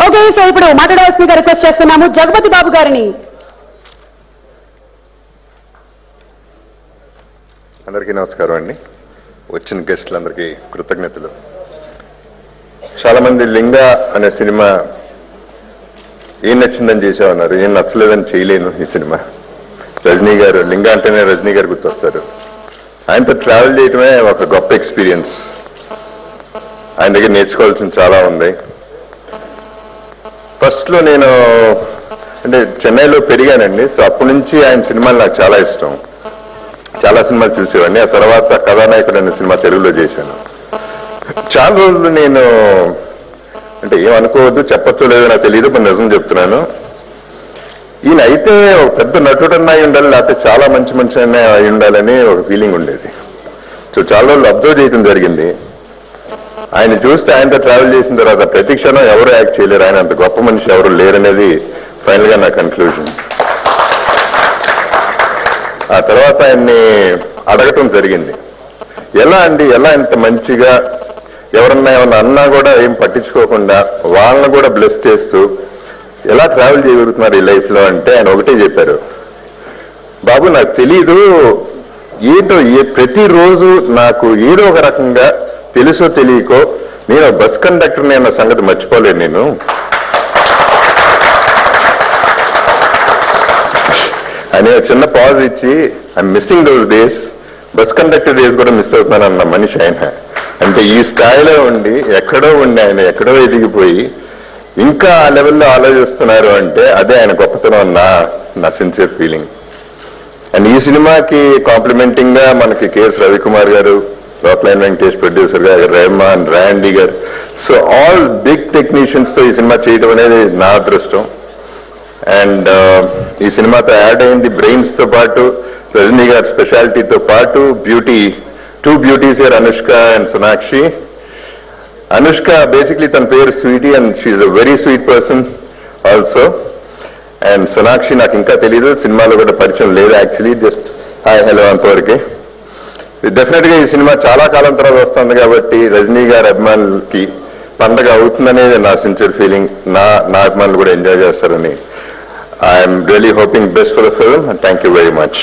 Okay, so ఇప్పుడు మాట్లాడవలసిందిగా request చేస్తున్నాము జగపతి బాబు గారిని. అందరికీ నమస్కారం అండి. వచ్చిన గెస్టులందరికీ కృతజ్ఞతలు. చాలా మంది లింగ అనే సినిమా ఏం నచ్చిందని చేసామన్నారు, ఏం నచ్చలేదని చేయలేను. ఈ సినిమా రజనీ గారు, లింగ అంటేనే రజనీ గారు గుర్తొస్తారు. ఆయనతో ట్రావెల్ చేయటమే ఒక గొప్ప ఎక్స్పీరియన్స్. ఆయన దగ్గర నేర్చుకోవాల్సింది చాలా ఉంది. ఫస్ట్లో నేను అంటే చెన్నైలో పెరిగానండి. సో అప్పటి నుంచి ఆయన సినిమాలు నాకు చాలా ఇష్టం. చాలా సినిమాలు చూసేవాడిని. ఆ తర్వాత కథానాయకుడు అనే సినిమా తెలుగులో చేశాను. చాలా రోజులు నేను అంటే ఏమనుకోవద్దు, చెప్పచ్చో లేదో నాకు తెలియదు, पण నిజం చెప్తున్నాను. ఈయన అయితే ఒక పెద్ద నటుడన్నా అయి ఉండాలి, లేకపోతే చాలా మంచి మనిషి అన్నా అయి ఉండాలని ఒక ఫీలింగ్ ఉండేది. సో చాలా రోజులు అబ్జర్వ్ చేయడం జరిగింది. ఆయన చూస్తే ఆయనతో ట్రావెల్ చేసిన తర్వాత ప్రతి క్షణం ఎవరు యాక్ట్ చేయలేరు, ఆయన అంత గొప్ప మనిషి ఎవరు లేరనేది ఫైనల్ గా నా కన్క్లూజన్. ఆ తర్వాత ఆయన్ని అడగటం జరిగింది, ఎలా అండి, ఎలా ఇంత మంచిగా ఎవరన్నా ఏమన్నా అన్నా కూడా ఏం పట్టించుకోకుండా వాళ్ళని కూడా బ్లెస్ చేస్తూ ఎలా ట్రావెల్ చేయగలుగుతున్నారు ఈ లైఫ్ లో అంటే ఆయన ఒకటే చెప్పారు, బాబు నాకు తెలీదు, ఏంటో ప్రతిరోజు నాకు ఏదో ఒక రకంగా తెలుసో తెలియకో నేను బస్ కండక్టర్ని అన్న సంగతి మర్చిపోలేను నేను. అని చిన్న పాజ్ ఇచ్చి I'm missing those days, bus conductor days కూడా మిస్ అవుతున్నాను అన్న మనిషి ఆయన. అంటే ఈ స్థాయిలో ఉండి ఎక్కడో ఉండి ఆయన ఎక్కడో ఎదిగిపోయి ఇంకా ఆ లెవెల్లో ఆలోచిస్తున్నారు అంటే అదే ఆయన గొప్పతనం నా సిన్సియర్ ఫీలింగ్. అండ్ ఈ సినిమాకి కాంప్లిమెంటింగ్ గా మనకి కెఎస్ రవికుమార్ గారు, రాక్లైన్ వెంకటేష్ ప్రొడ్యూసర్ గారు, రెహమాన్, రాండీ గారు, సో ఆల్ బిగ్ టెక్నీషియన్స్ తో ఈ సినిమా చేయడం అనేది నా అదృష్టం. అండ్ ఈ సినిమాతో యాడ్ అయింది బ్రెయిన్స్ తో పాటు రజనీ గారి స్పెషాలిటీతో పాటు two beauties here, Anushka and Sonakshi. Anushka basically తన పేరు Sweety and she's a very sweet person also. And Sonakshi నాకు ఇంకా తెలీదు, సినిమాలో కూడా పరిచయం లేదు యాక్చువల్లీ, జస్ట్ హాయ్ హలో అంతవరకే. డెఫినెట్ గా ఈ సినిమా చాలా కాలం తర్వాత వస్తుంది కాబట్టి రజనీ గారి అభిమానులకి పండగ అవుతుందనేది నా సిన్సియర్ ఫీలింగ్. నా అభిమానులు కూడా ఎంజాయ్ చేస్తారని I'm really hoping best for the film. Thank you very much.